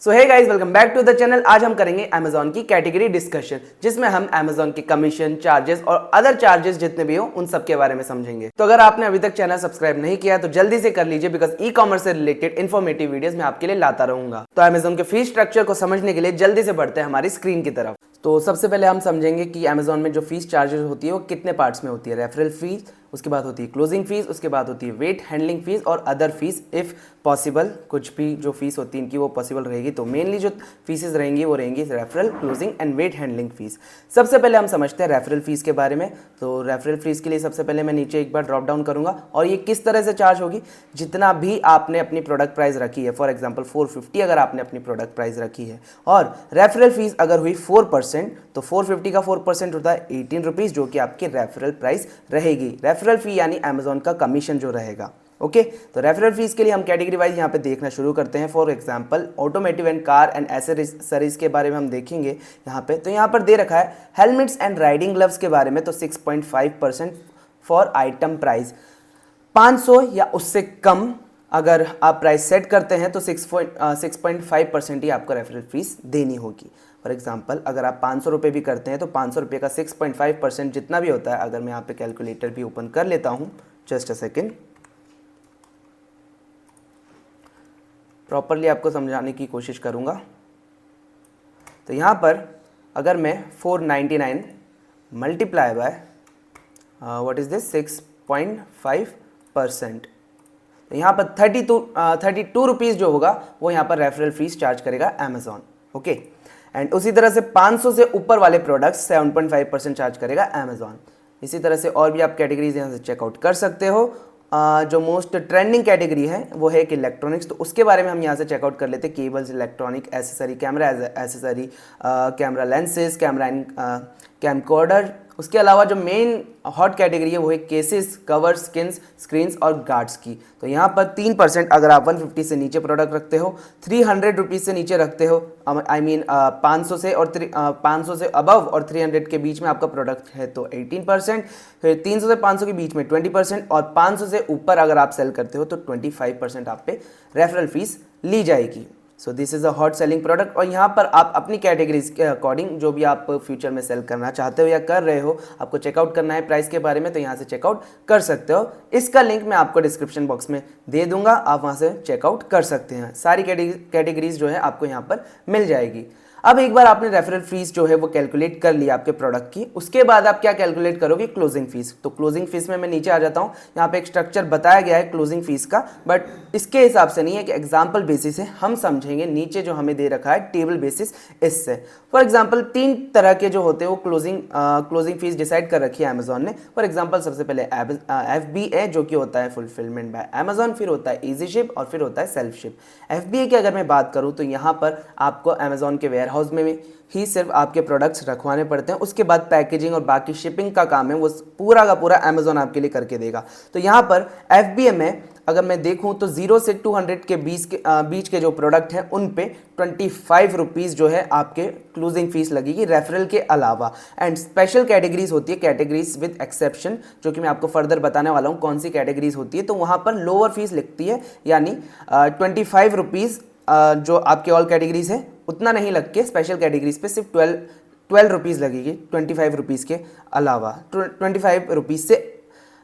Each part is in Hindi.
So hey guys, welcome back to the channel. आज हम करेंगे अमेजॉन की कैटेगरी डिस्कशन, जिसमें हम अमेजॉन के कमीशन, चार्जेस और अदर चार्जेस जितने भी हो उन सब के बारे में समझेंगे। तो अगर आपने अभी तक चैनल सब्सक्राइब नहीं किया तो जल्दी से कर लीजिए, बिकॉज ई कॉमर्स से रिलेटेड इन्फॉर्मेटिव वीडियोस मैं आपके लिए लाता रहूंगा। तो अमेजॉन के फीस स्ट्रक्चर को समझने के लिए जल्दी से बढ़ते हैं हमारी स्क्रीन की तरफ। तो सबसे पहले हम समझेंगे कि अमेजॉन में जो फीस चार्जेस होती है वो कितने पार्ट्स में होती है। रेफरल फीस, उसके बाद होती है क्लोजिंग फीस, उसके बाद होती है वेट हैंडलिंग फीस और अदर फीस इफ़ पॉसिबल। कुछ भी जो फीस होती है इनकी वो पॉसिबल रहेगी। तो मेनली जो फीसेस रहेंगी वो रहेंगी referral, closing and weight handling fee. सबसे पहले हम समझते हैं रेफरल फीस के बारे में। तो रेफरल फीस के लिए सबसे पहले मैं नीचे एक बार ड्रॉप डाउन करूंगा और ये किस तरह से चार्ज होगी। जितना भी आपने अपनी प्रोडक्ट प्राइस रखी है, फॉर एग्जाम्पल 450 अगर आपने अपनी प्रोडक्ट प्राइस रखी है और रेफरल फीस अगर हुई 4%, तो 450 का 4% होता है 18 रुपीज़, जो कि आपकी रेफरल प्राइस रहेगी। रेफरल फी यानी अमेजॉन का कमीशन जो रहेगा। ओके तो रेफरल फीस के लिए हम कैटेगरी वाइज यहाँ पे देखना शुरू करते हैं। For example automotive and car and accessories के बारे में हम देखेंगे यहाँ पे। तो यहाँ पर दे रखा है हेलमेट्स एंड राइडिंग ग्लव्स के बारे में। तो 6.5% फॉर आइटम प्राइस 500 या उससे कम अगर आप प्राइस सेट करते हैं तो 6.5% ही आपको रेफरल फीस देनी होगी। फॉर एग्जाम्पल अगर आप 500 रुपये भी करते हैं तो 500 रुपये का 6.5% जितना भी होता है, अगर मैं यहाँ पे कैलकुलेटर भी ओपन कर लेता हूँ, जस्ट अ सेकेंड, प्रॉपरली आपको समझाने की कोशिश करूँगा। तो यहाँ पर अगर मैं 499 multiply by what is this 6.5%, तो यहाँ पर 32 रुपीज़ जो होगा वो यहाँ पर रेफरल फीस चार्ज करेगा अमेजॉन। ओके एंड उसी तरह से 500 से ऊपर वाले प्रोडक्ट्स 7.5% चार्ज करेगा अमेजॉन। इसी तरह से और भी आप कैटेगरीज यहाँ से चेकआउट कर सकते हो। जो मोस्ट ट्रेंडिंग कैटेगरी है वो है कि इलेक्ट्रॉनिक्स। तो उसके बारे में हम यहाँ से चेकआउट कर लेते हैं। Cables, electronic accessory, camera accessory, camera lenses, camera camcorder. उसके अलावा जो मेन हॉट कैटेगरी है वो है केसेस, कवर, स्क्रीन्स और गार्ड्स की। तो यहाँ पर 3% अगर आप 150 से नीचे प्रोडक्ट रखते हो, 300 रुपीज़ से नीचे रखते हो, आई मीन 500 से और 500 से अबव और 300 के बीच में आपका प्रोडक्ट है तो 18%, फिर 300 से 500 के बीच में 20% और 500 से ऊपर अगर आप सेल करते हो तो 25% आप पे रेफरल फीस ली जाएगी। So this is a hot selling product. और यहाँ पर आप अपनी कैटेगरीज के अकॉर्डिंग जो भी आप फ्यूचर में सेल करना चाहते हो या कर रहे हो, आपको चेकआउट करना है प्राइस के बारे में, तो यहाँ से चेकआउट कर सकते हो। इसका लिंक मैं आपको डिस्क्रिप्शन बॉक्स में दे दूंगा, आप वहाँ से चेकआउट कर सकते हैं। सारी कैटेगरीज जो है आपको यहाँ पर मिल जाएगी। अब एक बार आपने रेफरल फीस जो है वो कैलकुलेट कर लिया आपके प्रोडक्ट की, उसके बाद आप क्या कैलकुलेट करोगे, क्लोजिंग फीस। तो क्लोजिंग फीस में मैं नीचे आ जाता हूँ। यहाँ पे एक स्ट्रक्चर बताया गया है क्लोजिंग फीस का, बट इसके हिसाब से नहीं है कि एग्जाम्पल बेसिस से हम समझेंगे। नीचे जो हमें दे रखा है टेबल बेसिस, इससे फॉर एग्जाम्पल 3 तरह के जो होते हैं वो क्लोजिंग फीस डिसाइड कर रखी है अमेजॉन ने। फॉर एग्जाम्पल सबसे पहले FBA जो कि होता है फुलफिलमेंट बाय अमेजॉन, फिर होता है ईजी शिप और फिर होता है सेल्फ शिप। FBA की अगर मैं बात करूँ तो यहाँ पर आपको अमेजॉन के वेयर हाउस में ही सिर्फ आपके प्रोडक्ट्स रखवाने पड़ते हैं। उसके बाद पैकेजिंग और बाकी शिपिंग का काम है वो पूरा का पूरा अमेजॉन आपके लिए करके देगा। तो यहाँ पर FBA में अगर मैं देखूँ तो 0 से 200 के बीच के जो प्रोडक्ट हैं उन पे 25 रुपीज़ जो है आपके क्लोजिंग फीस लगेगी रेफरल के अलावा। एंड स्पेशल कैटेगरीज होती है, कैटेगरीज विद एक्सेप्शन, जो कि मैं आपको फर्दर बताने वाला हूँ कौन सी कैटेगरीज होती है। तो वहाँ पर लोअर फीस लगती है, यानी 25 रुपीज़ जो आपके ऑल कैटेगरीज है उतना नहीं लग के स्पेशल कैटेगरीज पे सिर्फ 12 रुपीज़ लगेगी। 25 रुपीज़ के अलावा 25 रुपीज़ से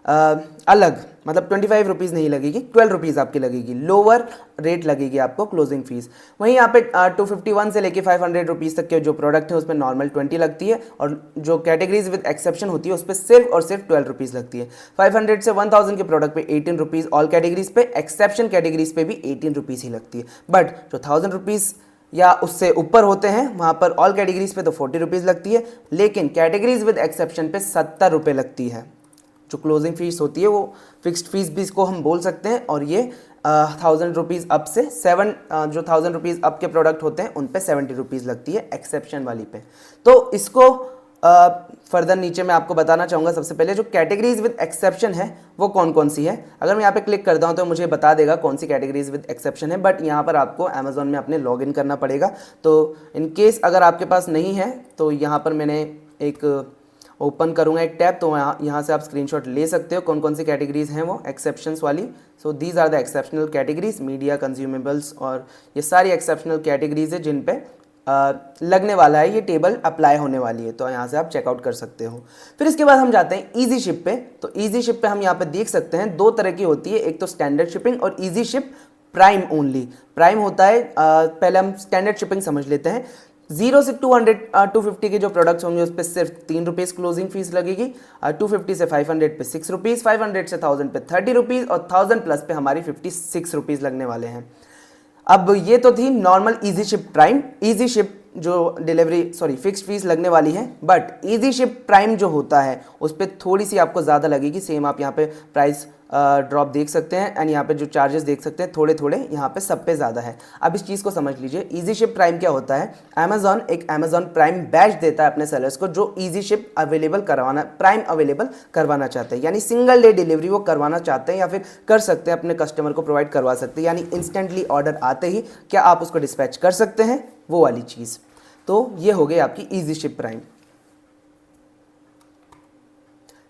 अलग, मतलब 25 रुपीज़ नहीं लगेगी, 12 रुपीज़ आपकी लगेगी, लोअर रेट लगेगी आपको क्लोजिंग फीस। वहीं यहाँ पे 251 से लेके 500 रुपीज़ तक के जो प्रोडक्ट है उसमें नॉर्मल 20 लगती है, और जो कैटेगरीज विद एक्सेप्शन होती है उस पर सिर्फ और सिर्फ 12 रुपीज़ लगती है। 500 से 1000 के प्रोडक्ट पे 18 रुपीज़, ऑल कैटेगरीज पे, एक्सेप्शन कैटेगरीज पे भी 18 रुपीज़ ही लगती है। बट जो 1000 रुपीज़ या उससे ऊपर होते हैं वहाँ पर ऑल कैटेगरीज पे तो 40 रुपीज़ लगती है, लेकिन कैटेगरीज विद एक्सेप्शन पे 70 रुपये लगती है। जो क्लोजिंग फीस होती है वो फिक्स्ड फीस भी इसको हम बोल सकते हैं। और ये 1000 रुपीज़ अप से जो 1000 रुपीज़ अप के प्रोडक्ट होते हैं उन पे 70 रुपीज़ लगती है एक्सेप्शन वाली पे। तो इसको फर्दर नीचे मैं आपको बताना चाहूँगा। सबसे पहले जो कैटेगरीज विद एक्सेप्शन है वो कौन कौन सी है। अगर मैं यहाँ पे क्लिक करता हूँ तो मुझे बता देगा कौन सी कैटेगरीज विद एक्सेप्शन है, बट यहाँ पर आपको अमेजोन में अपने लॉगिन करना पड़ेगा। तो इन केस अगर आपके पास नहीं है तो यहाँ पर मैंने एक ओपन करूँगा एक टैब, तो यहाँ से आप स्क्रीनशॉट ले सकते हो कौन कौन सी कैटेगरीज हैं वो एक्सेप्शंस वाली। So these are the exceptional categories, media, consumables, और ये सारी एक्सेप्शनल कैटेगरीज है जिन पे लगने वाला है, ये टेबल अप्लाई होने वाली है, तो यहाँ से आप चेकआउट कर सकते हो। फिर इसके बाद हम जाते हैं ईजी शिप पे। तो ईजी शिप पे हम यहाँ पे देख सकते हैं दो तरह की होती है, एक तो स्टैंडर्ड शिपिंग और easy ship prime only. Prime होता है, पहले हम स्टैंडर्ड शिपिंग समझ लेते हैं। 0 से 250 के जो प्रोडक्ट्स होंगे उस पर सिर्फ 3 रुपीज़ क्लोजिंग फीस लगेगी, 250 से 500 पे 6 रुपीज़, 500 से 1000 पे 30 रुपीज़, और 1000 प्लस पे हमारी 56 रुपीज़ लगने वाले हैं। अब ये तो थी normal easy ship prime. Easy ship जो फिक्स्ड फीस लगने वाली है, बट ईजी शिप प्राइम जो होता है उस पर थोड़ी सी आपको ज़्यादा लगेगी। सेम आप यहाँ पे प्राइस ड्रॉप देख सकते हैं, एंड यहाँ पे जो चार्जेस देख सकते हैं थोड़े थोड़े यहाँ पे सब पे ज़्यादा है। अब इस चीज़ को समझ लीजिए, ईजी शिप प्राइम क्या होता है। अमेजॉन एक अमेजॉन प्राइम बैच देता है अपने सेलर्स को, जो ईजी शिप प्राइम अवेलेबल करवाना चाहते हैं, यानी सिंगल डे डिलीवरी वो करवाना चाहते हैं या फिर कर सकते हैं, अपने कस्टमर को प्रोवाइड करवा सकते हैं, यानी इंस्टेंटली ऑर्डर आते ही क्या आप उसको डिस्पैच कर सकते हैं, वो वाली चीज़। तो ये हो गई आपकी ईजी शिप प्राइम।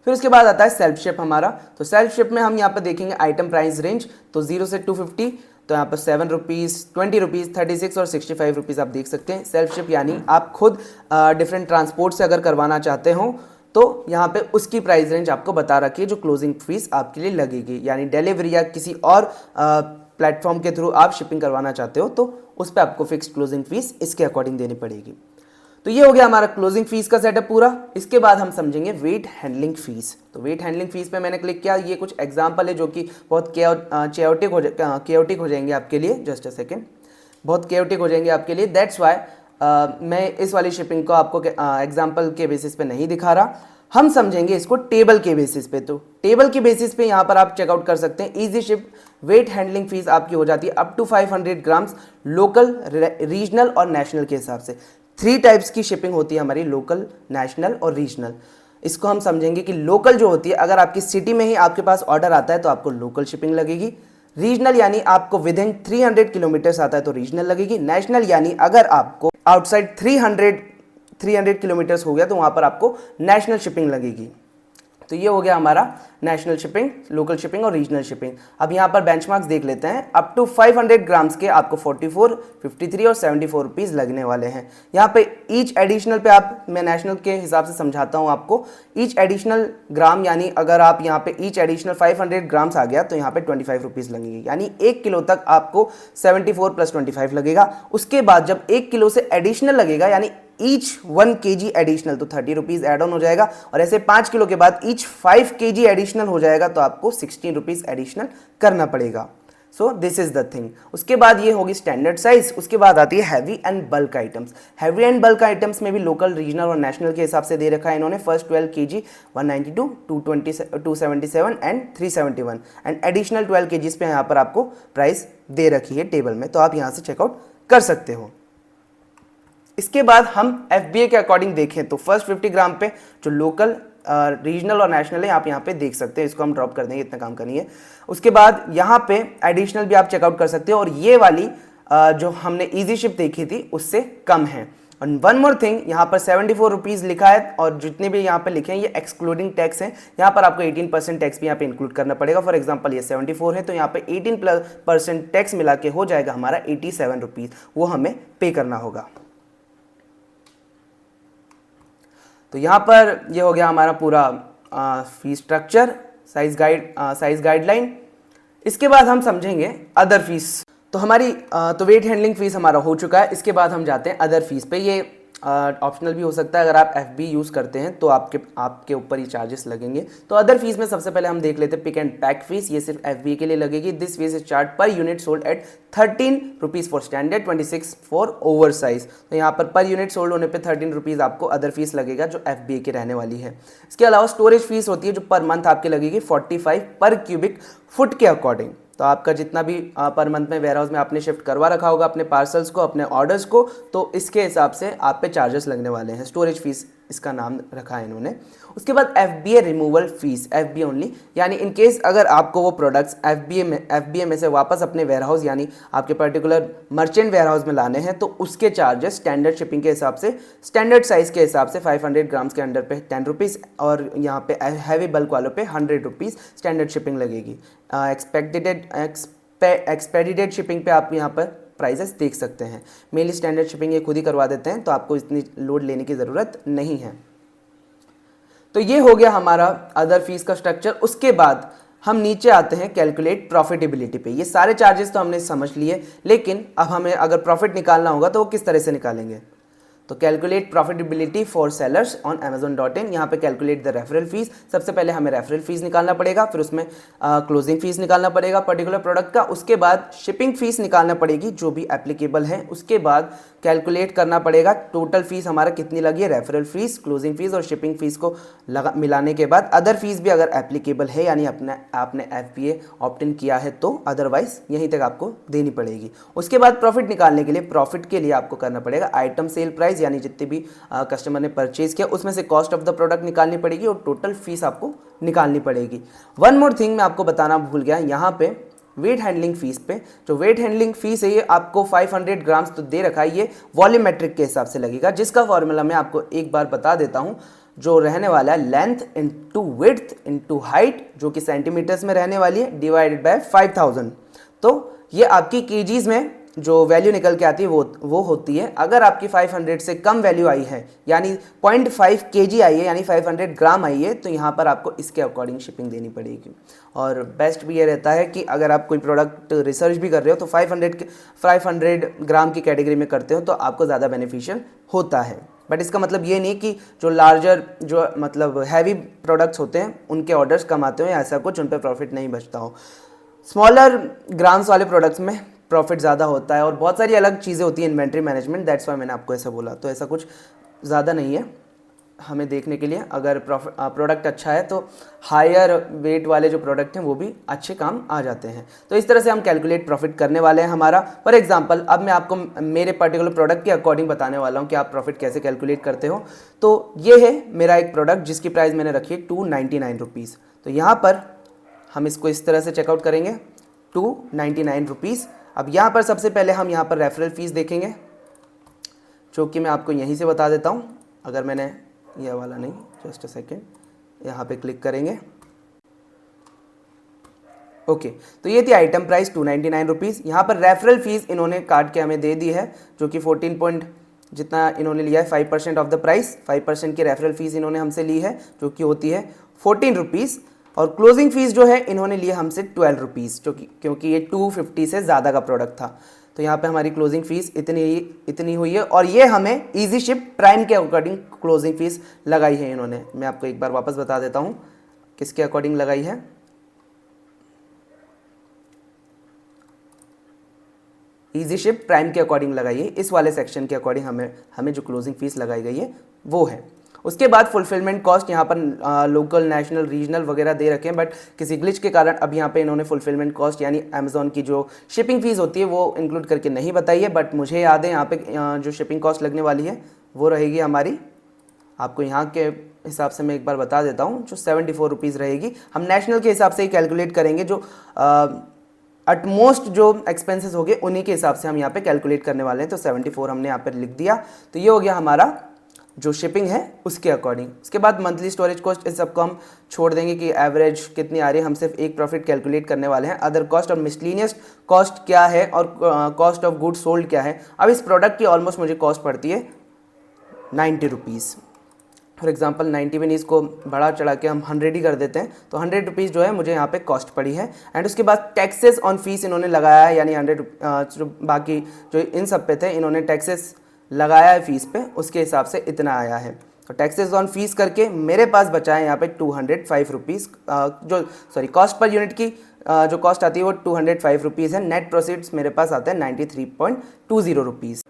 फिर उसके बाद आता है सेल्फ शिप हमारा। तो सेल्फ शिप में हम यहाँ पर देखेंगे आइटम प्राइस रेंज, तो 0 से 250, तो यहाँ पर 7 रुपीज़, 20 रुपीज़, 36 और 65 रुपीज़ आप देख सकते हैं। सेल्फ शिप यानी आप खुद डिफरेंट ट्रांसपोर्ट से अगर करवाना चाहते हो तो यहाँ पे उसकी प्राइस रेंज आपको बता रखी है जो क्लोजिंग फीस आपके लिए लगेगी, यानी डिलीवरी या किसी और प्लेटफॉर्म के थ्रू आप शिपिंग करवाना चाहते हो तो उस पर आपको फिक्स्ड क्लोजिंग फीस इसके अकॉर्डिंग देनी पड़ेगी। तो ये हो गया हमारा क्लोजिंग फीस का सेटअप पूरा। इसके बाद हम समझेंगे वेट हैंडलिंग फीस। तो वेट हैंडलिंग फीस पे मैंने क्लिक किया, ये कुछ एग्जांपल है जो कि बहुत केओटिक हो जाएंगे आपके लिए। जस्ट अ सेकेंड, बहुत केओटिक हो जाएंगे आपके लिए, दैट्स वाई मैं इस वाली शिपिंग को आपको एग्जाम्पल के बेसिस पे नहीं दिखा रहा, हम समझेंगे इसको टेबल के बेसिस पे। तो टेबल के बेसिस पे यहाँ पर आप चेकआउट कर सकते हैं। Easy ship weight handling fee आपकी हो जाती है up to 500 grams, local, regional और नेशनल के हिसाब से। 3 टाइप्स की शिपिंग होती है हमारी, लोकल, नेशनल और रीजनल। इसको हम समझेंगे कि लोकल जो होती है, अगर आपकी सिटी में ही आपके पास ऑर्डर आता है तो आपको लोकल शिपिंग लगेगी। रीजनल यानी आपको विद इन 300 किलोमीटर्स आता है तो रीजनल लगेगी। नेशनल यानी अगर आपको आउटसाइड 300 किलोमीटर्स हो गया तो वहाँ पर आपको नेशनल शिपिंग लगेगी। तो ये हो गया हमारा नेशनल शिपिंग, लोकल शिपिंग और रीजनल शिपिंग। अब यहाँ पर बेंचमार्क्स देख लेते हैं। अप टू 500 ग्राम्स के आपको 44, 53 और 74 रुपीज़ लगने वाले हैं। यहाँ पे ईच एडिशनल पे मैं नेशनल के हिसाब से समझाता हूँ आपको। ईच एडिशनल ग्राम यानी अगर आप यहाँ पे ईच एडिशनल 500 ग्राम्स आ गया तो यहाँ पे 25 रुपीज़ लगेंगे, यानी 1 किलो तक आपको 74 प्लस 25 लगेगा। उसके बाद जब 1 किलो से एडिशनल लगेगा यानी ईच 1 kg एडिशनल तो 30 रुपीज़ एड ऑन हो जाएगा, और ऐसे 5 किलो के बाद ईच 5 kg एडिशनल हो जाएगा तो आपको 16 रुपीज़ एडिशनल करना पड़ेगा। So this is the thing. उसके बाद ये होगी स्टैंडर्ड साइज। उसके बाद आती है heavy and bulk items. Heavy and bulk items में भी लोकल, रीजनल और नेशनल के हिसाब से दे रखा है इन्होंने। First 12 kg 192, 277 and 371, and additional 12 kg पे यहाँ पर आपको प्राइस दे रखी है टेबल में, तो आप यहाँ से चेकआउट कर सकते हो। इसके बाद हम FBA के अकॉर्डिंग देखें तो फर्स्ट 50 ग्राम पे जो लोकल, रीजनल और नेशनल है आप यहाँ पे देख सकते हैं। इसको हम ड्रॉप कर देंगे, इतना काम करनी है। उसके बाद यहाँ पे एडिशनल भी आप चेकआउट कर सकते हो, और ये वाली जो हमने इजी शिप देखी थी उससे कम है। और वन मोर थिंग, यहाँ पर 74 रुपीज़ लिखा है, और जितने भी यहाँ पे लिखे हैं ये एक्सक्लूडिंग टैक्स है। यहाँ पर आपको 18% टैक्स भी यहाँ पे इंक्लूड करना पड़ेगा। फॉर एग्जांपल ये 74 है तो यहाँ पे 18% टैक्स मिला के हो जाएगा हमारा 87 रुपीज़, वो हमें पे करना होगा। तो यहाँ पर ये हो गया हमारा पूरा फीस स्ट्रक्चर, साइज गाइडलाइन। इसके बाद हम समझेंगे अदर फीस। तो हमारी तो वेट हैंडलिंग फीस हमारा हो चुका है। इसके बाद हम जाते हैं अदर फीस पे। ये ऑप्शनल भी हो सकता है, अगर आप FB यूज़ करते हैं तो आपके ऊपर ही चार्जेस लगेंगे। तो अदर फीस में सबसे पहले हम देख लेते हैं पिक एंड पैक फीस। ये सिर्फ FB के लिए लगेगी। This fees is charge per unit sold at 13 rupees for standard, 26 for over size. तो यहाँ पर यूनिट सोल्ड होने पे 13 रुपीज़ आपको अदर फीस लगेगा जो FBA के रहने वाली है। इसके अलावा स्टोरेज फीस होती है जो पर मंथ आपके लगेगी 45 पर क्यूबिक फुट के अकॉर्डिंग। तो आपका जितना भी पर मंथ में वेयर हाउस में आपने शिफ्ट करवा रखा होगा अपने पार्सल्स को, अपने ऑर्डर्स को, तो इसके हिसाब से आप पे चार्जेस लगने वाले हैं स्टोरेज फीस इसका नाम रखा है इन्होंने। उसके बाद FBA removal fees, FBA only, यानी इन केस अगर आपको वो प्रोडक्ट्स FBA में से वापस अपने वेयरहाउस यानी आपके पर्टिकुलर मर्चेंट वेयरहाउस में लाने हैं तो उसके चार्जेस स्टैंडर्ड शिपिंग के हिसाब से, स्टैंडर्ड साइज़ के हिसाब से 500 ग्राम्स के अंडर पे 10 रुपीज़ और यहाँ पे हैवी बल्क वालों पे 100 रुपीज़ स्टैंडर्ड शिपिंग लगेगी। एक्सपेडिटेड शिपिंग पे आप यहाँ पर प्राइजेस देख सकते हैं। मेनली स्टैंडर्ड शिपिंग ये खुद ही करवा देते हैं तो आपको इतनी लोड लेने की ज़रूरत नहीं है। तो ये हो गया हमारा अदर फीस का स्ट्रक्चर। उसके बाद हम नीचे आते हैं कैलकुलेट प्रॉफिटेबिलिटी पे। ये सारे चार्जेस तो हमने समझ लिए, लेकिन अब हमें अगर प्रॉफिट निकालना होगा तो वो किस तरह से निकालेंगे। तो calculate profitability for sellers on amazon.in। यहाँ पे कैलकुलेट द रेफरल फीस। सबसे पहले हमें रेफरल फीस निकालना पड़ेगा, फिर उसमें क्लोजिंग फीस निकालना पड़ेगा पर्टिकुलर प्रोडक्ट का। उसके बाद शिपिंग फीस निकालना पड़ेगी जो भी एप्लीकेबल है। उसके बाद कैलकुलेट करना पड़ेगा टोटल फीस हमारा कितनी लगी है, रेफरल फीस, क्लोजिंग फीस और शिपिंग फीस को मिलाने के बाद अदर फीस भी अगर एप्लीकेबल है यानी आपने FBA ऑप्ट इन किया है तो, अदरवाइज यहीं तक आपको देनी पड़ेगी। उसके बाद प्रॉफिट निकालने के लिए, प्रॉफिट के लिए आपको करना पड़ेगा आइटम सेल प्राइस यानी जितने भी कस्टमर ने परचेज किया उसमें से कॉस्ट ऑफ द प्रोडक्ट निकालनी पड़ेगी और टोटल फीस आपको निकालनी पड़ेगी। वन मोर थिंग मैं आपको बताना भूल गया, यहाँ पे वेट हैंडलिंग फीस पे, जो वेट हैंडलिंग फीस है ये आपको 500 ग्राम्स तो दे रखा है, ये वॉल्यूमेट्रिक के हिसाब से लगेगा, जिसका फॉर्मूला मैं आपको एक बार बता देता हूँ जो रहने वाला है length into width into height, जो कि सेंटीमीटर्स में रहने वाली है, डिवाइडेड बाय 5000। तो ये आपकी केजीज में जो वैल्यू निकल के आती है वो होती है। अगर आपकी 500 से कम वैल्यू आई है यानी 0.5 kg आई है यानी 500 ग्राम आई है तो यहाँ पर आपको इसके अकॉर्डिंग शिपिंग देनी पड़ेगी। और बेस्ट भी ये रहता है कि अगर आप कोई प्रोडक्ट रिसर्च भी कर रहे हो तो 500 ग्राम की कैटेगरी में करते हो तो आपको ज़्यादा बेनिफिशियल होता है। बट इसका मतलब ये नहीं कि जो लार्जर जो मतलब हैवी प्रोडक्ट्स होते हैं उनके ऑर्डर्स कम आते हो या ऐसा कुछ, उन पर प्रॉफिट नहीं बचता हो। स्मॉलर ग्राम्स वाले प्रोडक्ट्स में प्रॉफिट ज़्यादा होता है और बहुत सारी अलग चीज़ें होती हैं, इन्वेंट्री मैनेजमेंट, दैट्स वाई मैंने आपको ऐसा बोला। तो ऐसा कुछ ज़्यादा नहीं है हमें देखने के लिए। अगर प्रोडक्ट अच्छा है तो हायर वेट वाले जो प्रोडक्ट हैं वो भी अच्छे काम आ जाते हैं। तो इस तरह से हम कैलकुलेट प्रॉफिट करने वाले हैं हमारा। फॉर एग्जांपल अब मैं आपको मेरे पर्टिकुलर प्रोडक्ट के अकॉर्डिंग बताने वाला हूँ कि आप प्रॉफिट कैसे कैलकुलेट करते हो। तो ये है मेरा एक प्रोडक्ट जिसकी प्राइस मैंने रखी है 299 रुपीज़। तो यहाँ पर हम इसको इस तरह से चेकआउट करेंगे 299 रुपीज़। अब यहाँ पर सबसे पहले हम यहाँ पर रेफरल फीस देखेंगे जो कि मैं आपको यहीं से बता देता हूँ। अगर मैंने यह वाला नहीं, जस्ट अ सेकेंड, यहाँ पे क्लिक करेंगे। ओके, तो ये थी आइटम प्राइस 299 रुपीज़। यहाँ पर रेफरल फीस इन्होंने काट के हमें दे दी है जो कि 14 पॉइंट जितना इन्होंने लिया है 5% ऑफ द प्राइस, 5% की रेफरल फीस इन्होंने हमसे ली है जो कि होती है 14 रुपीज़। और क्लोजिंग फीस जो है इन्होंने लिए हमसे 12 रुपीज़, जो कि क्योंकि ये 250 से ज़्यादा का प्रोडक्ट था तो यहाँ पे हमारी क्लोजिंग फीस इतनी हुई है। और ये हमें इजी शिप प्राइम के अकॉर्डिंग क्लोजिंग फीस लगाई है इन्होंने। मैं आपको एक बार वापस बता देता हूँ किसके अकॉर्डिंग लगाई है। इजी शिप प्राइम के अकॉर्डिंग लगाई है, इस वाले सेक्शन के अकॉर्डिंग हमें जो क्लोजिंग फीस लगाई गई है वो है। उसके बाद फुलफिलमेंट कॉस्ट यहाँ पर लोकल, नेशनल, रीजनल वगैरह दे रखे हैं, बट किसी ग्लिच के कारण अब यहाँ पे इन्होंने फुलफिलमेंट कॉस्ट यानी अमेजोन की जो शिपिंग फीस होती है वो इंक्लूड करके नहीं बताई है। बट मुझे याद है यहाँ पे जो शिपिंग कॉस्ट लगने वाली है वो रहेगी हमारी, आपको यहाँ के हिसाब से मैं एक बार बता देता हूँ, जो 74 रुपीज़ रहेगी। हम नेशनल के हिसाब से ही कैलकुलेट करेंगे, जो अटमोस्ट जो एक्सपेंसेस हो गए उन्हीं के हिसाब से हम यहाँ पे कैलकुलेट करने वाले हैं। तो 74 हमने यहाँ पर लिख दिया। तो ये हो गया हमारा जो शिपिंग है उसके अकॉर्डिंग। उसके बाद मंथली स्टोरेज कॉस्ट, इस सबको हम छोड़ देंगे कि एवरेज कितनी आ रही है, हम सिर्फ एक प्रॉफिट कैलकुलेट करने वाले हैं। अदर कॉस्ट और मिसलिनियस कॉस्ट क्या है और कॉस्ट ऑफ गुड्स सोल्ड क्या है। अब इस प्रोडक्ट की ऑलमोस्ट मुझे कॉस्ट पड़ती है 90 रुपीज़। फॉर एग्जाम्पल 90 में इसको बढ़ा चढ़ा के हम 100 ही कर देते हैं तो 100 रुपीज़ जो है मुझे यहाँ पे कॉस्ट पड़ी है। एंड उसके बाद टैक्सेस ऑन फीस इन्होंने लगाया है, यानी 100 जो बाकी जो इन सब पे थे इन्होंने टैक्सेस लगाया है फीस पे, उसके हिसाब से इतना आया है। तो टैक्सेस ऑन फीस करके मेरे पास बचा है यहाँ पे 205 रुपीज़, जो सॉरी कॉस्ट पर यूनिट की जो कॉस्ट आती है वो 205 रुपीज़ है। नेट प्रोसीड्स मेरे पास आता है 93.20 रुपीज़।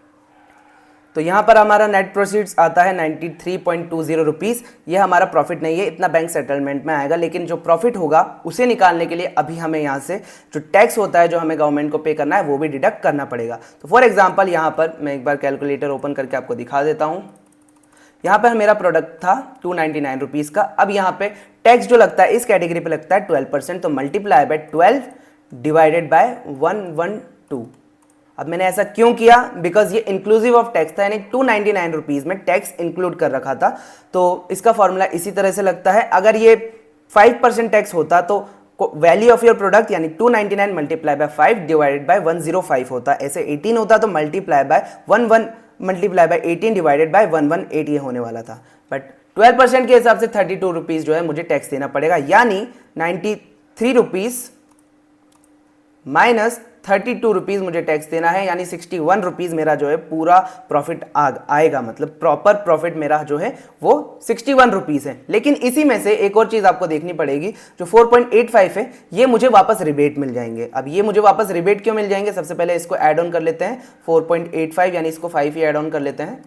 तो यहाँ पर हमारा नेट प्रोसीड्स आता है 93.20 रुपीज़। ये हमारा प्रॉफिट नहीं है, इतना बैंक सेटलमेंट में आएगा, लेकिन जो प्रॉफिट होगा उसे निकालने के लिए अभी हमें यहाँ से जो टैक्स होता है जो हमें गवर्नमेंट को पे करना है वो भी डिडक्ट करना पड़ेगा। तो फॉर एग्जांपल यहाँ पर मैं एक बार कैलकुलेटर ओपन करके आपको दिखा देता हूँ। यहाँ पर मेरा प्रोडक्ट था 299 रुपीज़ का। अब यहाँ पे टैक्स जो लगता है इस कैटेगरी पे लगता है 12%, तो मल्टीप्लाई बाय 12 डिवाइडेड बाय 112। अब मैंने ऐसा क्यों किया, बिकॉज ये इंक्लूसिव ऑफ टैक्स था, यानी 299 रुपीज़ में टैक्स इंक्लूड कर रखा था। तो इसका फॉर्मूला इसी तरह से लगता है। अगर ये 5% टैक्स होता तो वैल्यू ऑफ योर प्रोडक्ट यानी 299 मल्टीप्लाई बाय 5 डिवाइडेड बाय 105 होता। ऐसे 18 होता तो multiply by 11 multiply by 18 divided by 118 ये होने वाला था। बट 12% के हिसाब से 32 रुपीज़ जो है मुझे टैक्स देना पड़ेगा, यानी 93 रुपीज़ माइनस 32 रुपीज़ मुझे टैक्स देना है, यानी 61 रुपीज़ मेरा जो है पूरा प्रॉफिट आएगा। मतलब प्रॉपर प्रॉफिट मेरा जो है वो 61 रुपीज़ है। लेकिन इसी में से एक और चीज़ आपको देखनी पड़ेगी, जो 4.85 है ये मुझे वापस रिबेट मिल जाएंगे। अब ये मुझे वापस रिबेट क्यों मिल जाएंगे, सबसे पहले इसको ऐड ऑन कर लेते हैं 4.85, यानी इसको 5 ही ऐड ऑन कर लेते हैं,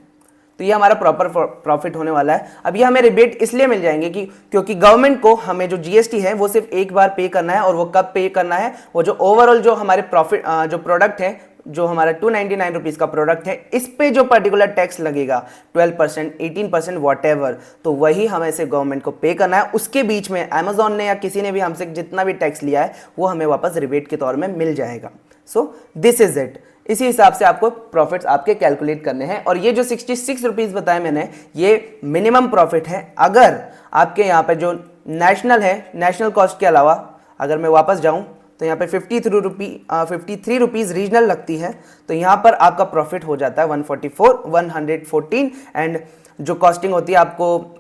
तो ये हमारा प्रॉपर प्रॉफिट होने वाला है। अब ये हमें रिबेट इसलिए मिल जाएंगे कि क्योंकि गवर्नमेंट को हमें जो जीएसटी है वो सिर्फ एक बार पे करना है, और वो कब पे करना है, वो जो ओवरऑल जो हमारे प्रॉफिट जो प्रोडक्ट है, जो हमारा 299 रुपीज़ का प्रोडक्ट है, इस पे जो पर्टिकुलर टैक्स लगेगा 12%, 18%, वॉटेवर, तो वही हमें से गवर्नमेंट को पे करना है। उसके बीच में अमेजॉन ने या किसी ने भी हमसे जितना भी टैक्स लिया है वो हमें वापस रिबेट के तौर में मिल जाएगा। So this is it. इसी हिसाब से आपको प्रॉफिट्स आपके कैलकुलेट करने हैं। और ये जो 66 रुपीज़ बताए मैंने, ये मिनिमम प्रॉफिट है। अगर आपके यहाँ पे जो नेशनल है, नेशनल कॉस्ट के अलावा अगर मैं वापस जाऊँ तो यहाँ पे 53 रुपीज़ रीजनल लगती है, तो यहाँ पर आपका प्रॉफिट हो जाता है 114 एंड जो कॉस्टिंग होती है आपको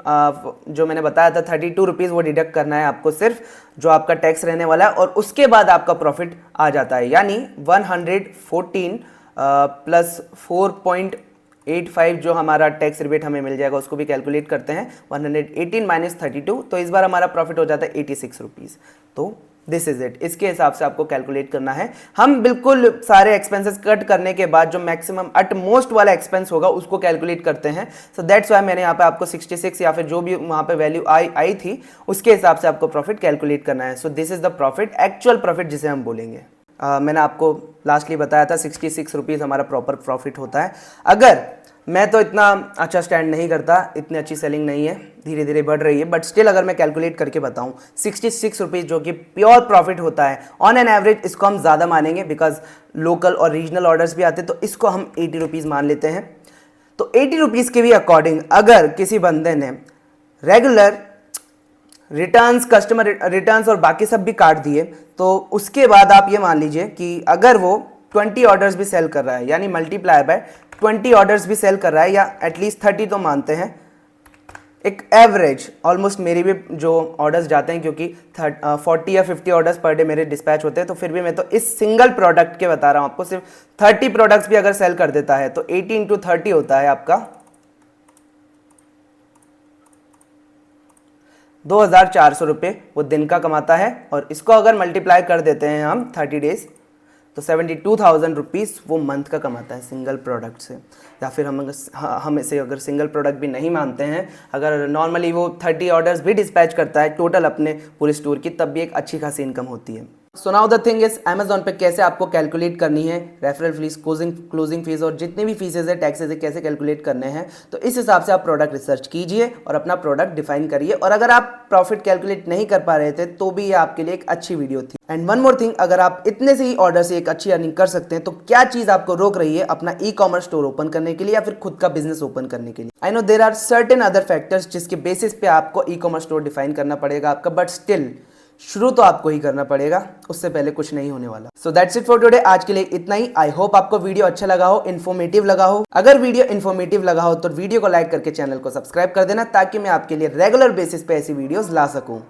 जो मैंने बताया था 32 रुपीज़ वो डिडक्ट करना है आपको, सिर्फ जो आपका टैक्स रहने वाला है, और उसके बाद आपका प्रॉफिट आ जाता है, यानी 114 प्लस 4.85 जो हमारा टैक्स रिबेट हमें मिल जाएगा, उसको भी कैलकुलेट करते हैं, 118 माइनस 32, तो इस बार हमारा प्रॉफिट हो जाता है 86 रुपीज़। तो दिस इज इट। इसके हिसाब से आपको कैलकुलेट करना है। हम बिल्कुल सारे एक्सपेंसेस कट करने के बाद जो मैक्सिमम एट मोस्ट वाला एक्सपेंस होगा उसको कैलकुलेट करते हैं। सो दैट्स वाई मैंने यहाँ पे आपको 66 या फिर जो भी वहाँ पे वैल्यू आई थी उसके हिसाब से आपको प्रॉफिट कैलकुलेट करना है। So this is the profit, actual profit जिसे हम बोलेंगे। मैंने आपको लास्टली बताया था 66 रुपीज़ हमारा प्रॉपर प्रॉफिट होता है। अगर मैं तो इतना अच्छा स्टैंड नहीं करता, इतनी अच्छी सेलिंग नहीं है, धीरे धीरे बढ़ रही है, बट स्टिल अगर मैं कैलकुलेट करके बताऊं 66 रुपीज़ जो कि प्योर प्रॉफिट होता है ऑन एन एवरेज, इसको हम ज़्यादा मानेंगे बिकॉज लोकल और रीजनल ऑर्डर्स भी आते हैं, तो इसको हम 80 रुपीज़ मान लेते हैं। तो 80 रुपीज़ के भी अकॉर्डिंग अगर किसी बंदे ने रेगुलर रिटर्न्स, कस्टमर रिटर्न्स और बाकी सब भी काट दिए, तो उसके बाद आप ये मान लीजिए कि अगर वो 20 ऑर्डर्स भी सेल कर रहा है, यानी मल्टीप्लाई बाय 20 ऑर्डर्स भी सेल कर रहा है, या एटलीस्ट 30 तो मानते हैं, एक एवरेज ऑलमोस्ट मेरी भी जो ऑर्डर्स जाते हैं, क्योंकि 40 या 50 ऑर्डर्स पर डे मेरे डिस्पैच होते हैं, तो फिर भी मैं तो इस सिंगल प्रोडक्ट के बता रहा हूँ आपको, सिर्फ 30 प्रोडक्ट्स भी अगर सेल कर देता है तो 80 इंटू 30 होता है आपका 2400 रुपये वो दिन का कमाता है। और इसको अगर मल्टीप्लाई कर देते हैं हम 30 डेज, तो 72,000 रुपीज़ वो मंथ का कमाता है सिंगल प्रोडक्ट से। या फिर हम इसे अगर सिंगल प्रोडक्ट भी नहीं मानते हैं, अगर नॉर्मली वो 30 ऑर्डर्स भी डिस्पैच करता है टोटल अपने पूरे स्टोर की, तब भी एक अच्छी खासी इनकम होती है। So now the thing is, Amazon पे कैसे आपको कैलकुलेट करनी है रेफरल फीस, क्लोजिंग फीस और जितनी भी फीसेज है, टैक्सेस है, कैसे कैलकुलेट करने हैं, तो इस हिसाब से आप प्रोडक्ट रिसर्च कीजिए और अपना प्रोडक्ट डिफाइन करिए। और अगर आप प्रॉफिट कैलकुलेट नहीं कर पा रहे थे तो भी ये आपके लिए एक अच्छी वीडियो थी। एंड वन मोर थिंग, अगर आप इतने से ही ऑर्डर से एक अच्छी अर्निंग कर सकते हैं, तो क्या चीज़ आपको रोक रही है अपना ई कॉमर्स स्टोर ओपन करने के लिए या फिर खुद का बिजनेस ओपन करने के लिए? I know there are certain other factors जिसके बेसिस पे आपको ई कॉमर्स स्टोर डिफाइन करना पड़ेगा आपका, बट स्टिल शुरू तो आपको ही करना पड़ेगा, उससे पहले कुछ नहीं होने वाला। So that's it for today. आज के लिए इतना ही। आई होप आपको वीडियो अच्छा लगा हो, इन्फॉर्मेटिव लगा हो। अगर वीडियो इन्फॉर्मेटिव लगा हो तो वीडियो को लाइक करके चैनल को सब्सक्राइब कर देना, ताकि मैं आपके लिए रेगुलर बेसिस पे ऐसी वीडियोस ला सकूं।